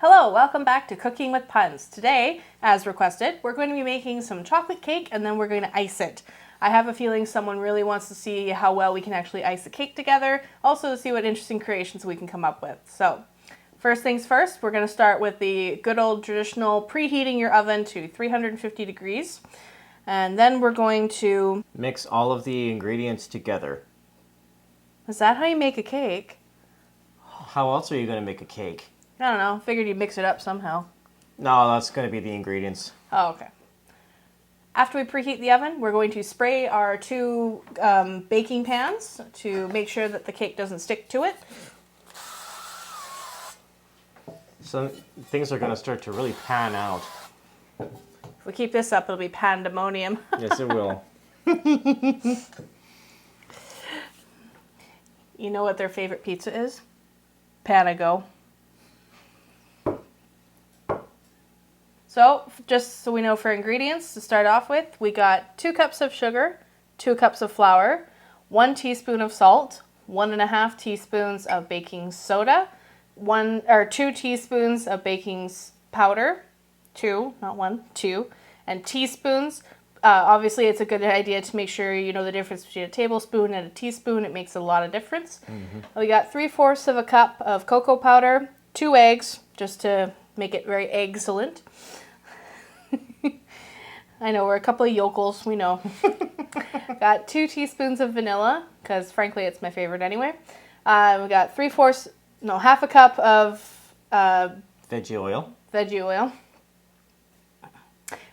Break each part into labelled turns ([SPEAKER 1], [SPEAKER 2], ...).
[SPEAKER 1] Hello, welcome back to Cooking with Puns. Today, as requested, we're going to be making some chocolate cake and then we're going to ice it. I have a feeling someone really wants to see how well we can actually ice a cake together, also to see what interesting creations we can come up with. So, first things first, we're going to start with the good old traditional preheating your oven to 350 degrees. And then we're going to
[SPEAKER 2] mix all of the ingredients together.
[SPEAKER 1] Is that how you make a cake?
[SPEAKER 2] How else are you going to make a cake?
[SPEAKER 1] I don't know. Figured you'd mix it up somehow.
[SPEAKER 2] No, that's going to be the ingredients.
[SPEAKER 1] Oh, okay. After we preheat the oven, we're going to spray our two baking pans to make sure that the cake doesn't stick to it.
[SPEAKER 2] Some things are going to start to really pan out.
[SPEAKER 1] If we keep this up, it'll be pandemonium.
[SPEAKER 2] Yes, it will.
[SPEAKER 1] You know what their favorite pizza is? Panago. So, just so we know for ingredients, to start off with, we got 2 cups of sugar, 2 cups of flour, 1 teaspoon of salt, 1.5 teaspoons of baking soda, 2 teaspoons of baking powder, 2, not 1, 2, and teaspoons. Obviously, it's a good idea to make sure you know the difference between a tablespoon and a teaspoon. It makes a lot of difference. Mm-hmm. We got 3/4 of a cup of cocoa powder, 2 eggs, just to make it very excellent. I know, we're a couple of yokels, we know. Got 2 teaspoons of vanilla, because frankly it's my favorite anyway. We got half a cup of
[SPEAKER 2] veggie oil.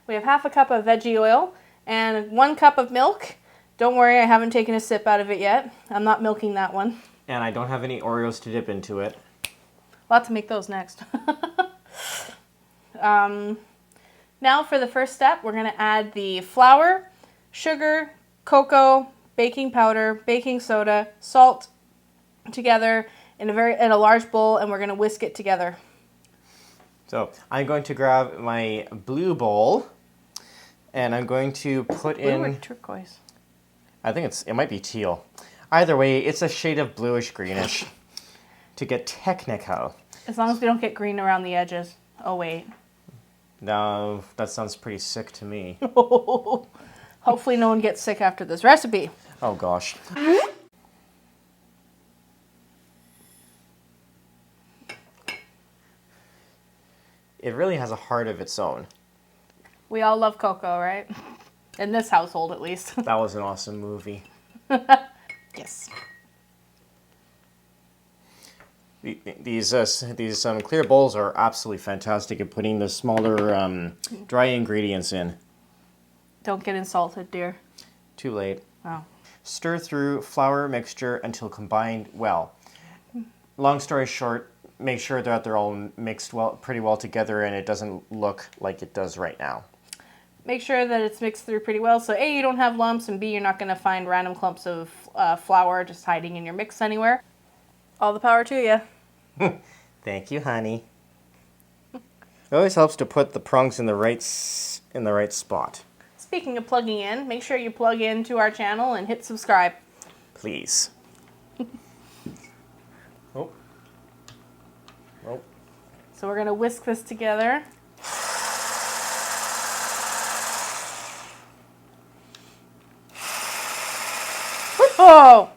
[SPEAKER 1] We have half a cup of veggie oil and 1 cup of milk. Don't worry, I haven't taken a sip out of it yet. I'm not milking that one.
[SPEAKER 2] And I don't have any Oreos to dip into it.
[SPEAKER 1] We'll have to make those next. Now for the first step, we're going to add the flour, sugar, cocoa, baking powder, baking soda, salt together in a large bowl, and we're going to whisk it together.
[SPEAKER 2] So I'm going to grab my blue bowl, and I'm going to put in...
[SPEAKER 1] Blue or turquoise?
[SPEAKER 2] I think it might be teal. Either way, it's a shade of bluish greenish to get technical.
[SPEAKER 1] As long as we don't get green around the edges. Oh, wait.
[SPEAKER 2] No, that sounds pretty sick to me.
[SPEAKER 1] Hopefully no one gets sick after this recipe.
[SPEAKER 2] Oh, gosh. It really has a heart of its own.
[SPEAKER 1] We all love cocoa, right? In this household, at least.
[SPEAKER 2] That was an awesome movie.
[SPEAKER 1] Yes.
[SPEAKER 2] These clear bowls are absolutely fantastic at putting the smaller dry ingredients in.
[SPEAKER 1] Don't get insulted, dear.
[SPEAKER 2] Too late.
[SPEAKER 1] Oh.
[SPEAKER 2] Stir through flour mixture until combined well. Long story short, make sure that they're all mixed pretty well together and it doesn't look like it does right now.
[SPEAKER 1] Make sure that it's mixed through pretty well, so A, you don't have lumps, and B, you're not going to find random clumps of flour just hiding in your mix anywhere. All the power to you.
[SPEAKER 2] Thank you, honey. It always helps to put the prongs in the right spot.
[SPEAKER 1] Speaking of plugging in, make sure you plug into our channel and hit subscribe.
[SPEAKER 2] Please. Oh.
[SPEAKER 1] So we're going to whisk this together. Oh!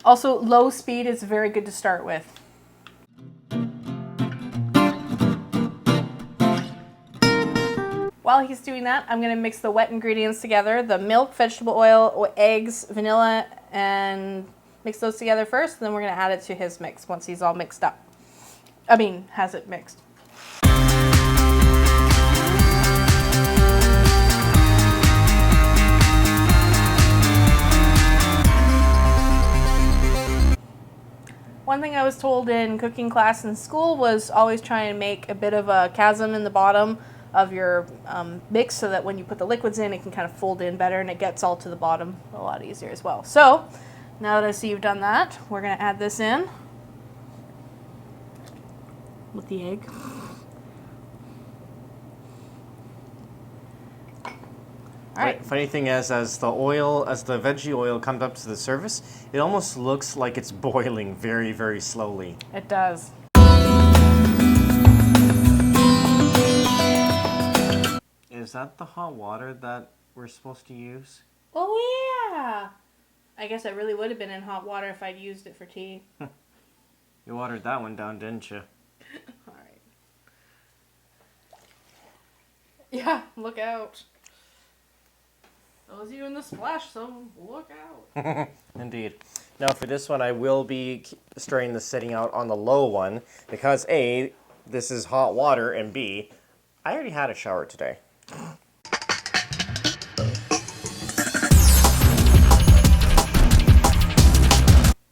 [SPEAKER 1] Also, low speed is very good to start with. While he's doing that, I'm going to mix the wet ingredients together. The milk, vegetable oil, eggs, vanilla, and mix those together first. And then we're going to add it to his mix once he's all mixed up. Has it mixed. One thing I was told in cooking class in school was always try and make a bit of a chasm in the bottom of your mix so that when you put the liquids in, it can kind of fold in better and it gets all to the bottom a lot easier as well. So, now that I see you've done that, we're going to add this in with the egg. All right.
[SPEAKER 2] Funny thing is, as the veggie oil comes up to the surface, it almost looks like it's boiling very, very slowly.
[SPEAKER 1] It does.
[SPEAKER 2] is that the hot water that we're supposed to use?
[SPEAKER 1] Oh, yeah. I guess I really would have been in hot water if I'd used it for tea.
[SPEAKER 2] You watered that one down, didn't you?
[SPEAKER 1] All right. Yeah, look out. That was you in the splash, so look out.
[SPEAKER 2] Indeed. Now for this one, I will be stirring the setting out on the low one because A, this is hot water, and B, I already had a shower today.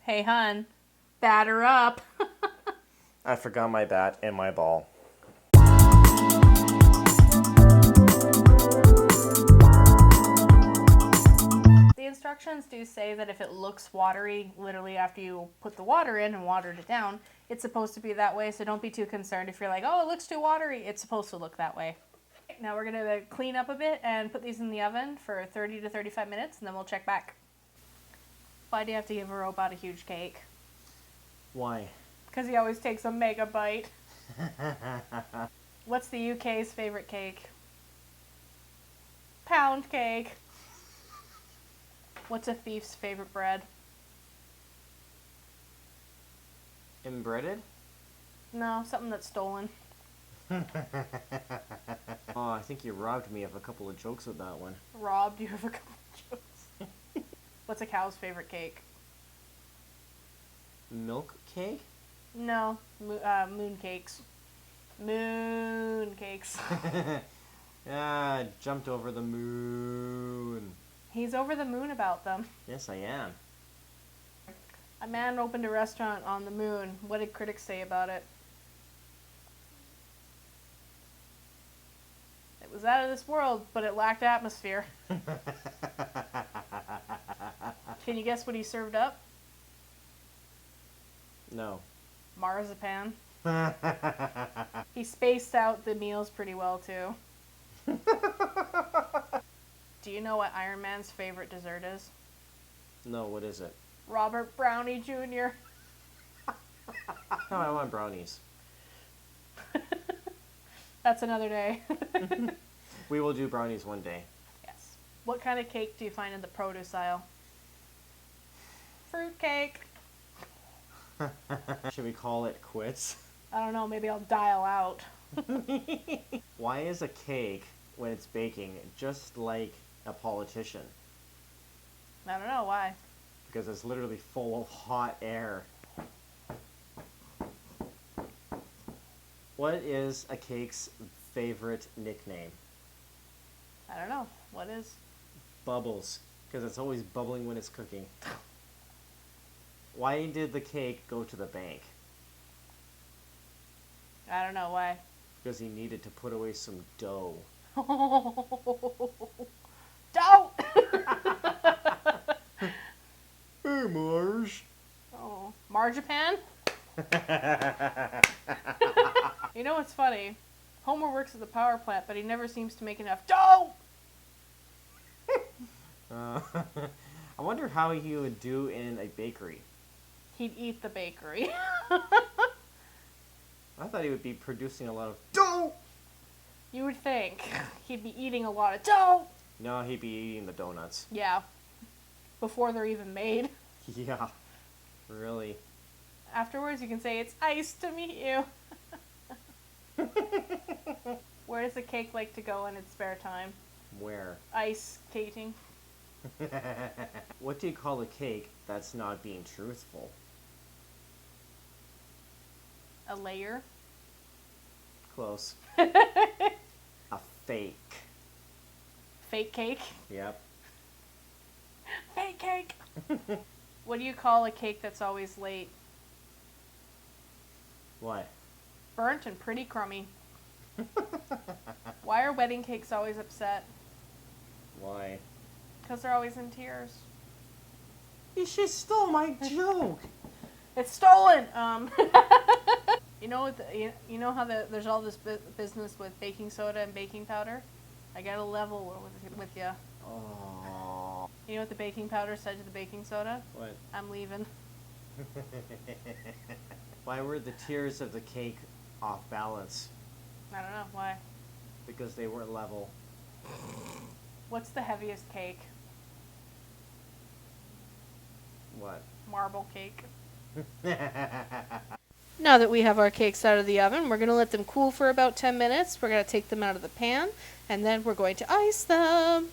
[SPEAKER 1] Hey, hun, batter up.
[SPEAKER 2] I forgot my bat and my ball.
[SPEAKER 1] The instructions do say that if it looks watery, literally after you put the water in and watered it down, it's supposed to be that way, so don't be too concerned if you're like, oh, it looks too watery. It's supposed to look that way. Now we're going to clean up a bit and put these in the oven for 30 to 35 minutes, and then we'll check back. Why do you have to give a robot a huge cake?
[SPEAKER 2] Why?
[SPEAKER 1] Because he always takes a mega bite. What's the UK's favorite cake? Pound cake. What's a thief's favorite bread?
[SPEAKER 2] Inbreaded?
[SPEAKER 1] No, something that's stolen.
[SPEAKER 2] Oh, I think you robbed me of a couple of jokes with that one.
[SPEAKER 1] Robbed you of a couple of jokes. What's a cow's favorite cake?
[SPEAKER 2] Milk cake?
[SPEAKER 1] No, moon cakes. Moon cakes.
[SPEAKER 2] Yeah, jumped over the moon.
[SPEAKER 1] He's over the moon about them.
[SPEAKER 2] Yes, I am.
[SPEAKER 1] A man opened a restaurant on the moon. What did critics say about it? It was out of this world, but it lacked atmosphere. Can you guess what he served up?
[SPEAKER 2] No.
[SPEAKER 1] Marzipan. He spaced out the meals pretty well, too. Do you know what Iron Man's favorite dessert is?
[SPEAKER 2] No, what is it?
[SPEAKER 1] Robert Brownie Jr.
[SPEAKER 2] No, I want brownies.
[SPEAKER 1] That's another day.
[SPEAKER 2] We will do brownies one day.
[SPEAKER 1] Yes. What kind of cake do you find in the produce aisle? Fruit cake.
[SPEAKER 2] Should we call it quits?
[SPEAKER 1] I don't know, maybe I'll dial out.
[SPEAKER 2] Why is a cake, when it's baking, just like a politician?
[SPEAKER 1] I don't know why.
[SPEAKER 2] Because it's literally full of hot air. What is a cake's favorite nickname?
[SPEAKER 1] I don't know. What is?
[SPEAKER 2] Bubbles. Because it's always bubbling when it's cooking. Why did the cake go to the bank?
[SPEAKER 1] I don't know why.
[SPEAKER 2] Because he needed to put away some dough.
[SPEAKER 1] Don't!
[SPEAKER 2] Hey, Marge.
[SPEAKER 1] Oh, marzipan? You know what's funny? Homer works at the power plant, but he never seems to make enough dough!
[SPEAKER 2] I wonder how he would do in a bakery.
[SPEAKER 1] He'd eat the bakery.
[SPEAKER 2] I thought he would be producing a lot of dough.
[SPEAKER 1] You would think. He'd be eating a lot of dough!
[SPEAKER 2] No, he'd be eating the donuts.
[SPEAKER 1] Yeah. Before they're even made.
[SPEAKER 2] Yeah, really.
[SPEAKER 1] Afterwards, you can say, it's nice to meet you. Where does a cake like to go in its spare time?
[SPEAKER 2] Where?
[SPEAKER 1] Ice skating.
[SPEAKER 2] What do you call a cake that's not being truthful?
[SPEAKER 1] A layer.
[SPEAKER 2] Close. A fake.
[SPEAKER 1] Fake cake.
[SPEAKER 2] Yep.
[SPEAKER 1] Fake cake. What do you call a cake that's always late?
[SPEAKER 2] What?
[SPEAKER 1] Burnt and pretty crummy. Why are wedding cakes always upset?
[SPEAKER 2] Why?
[SPEAKER 1] Because they're always in tears.
[SPEAKER 2] You just stole my joke.
[SPEAKER 1] It's stolen. You know you know how there's all this business with baking soda and baking powder? I got a level with you.
[SPEAKER 2] Oh.
[SPEAKER 1] You know what the baking powder said to the baking soda?
[SPEAKER 2] What?
[SPEAKER 1] I'm leaving.
[SPEAKER 2] Why were the tiers of the cake off balance?
[SPEAKER 1] I don't know why.
[SPEAKER 2] Because they weren't level.
[SPEAKER 1] What's the heaviest cake?
[SPEAKER 2] What?
[SPEAKER 1] Marble cake. Now that we have our cakes out of the oven, we're going to let them cool for about 10 minutes. We're going to take them out of the pan, and then we're going to ice them.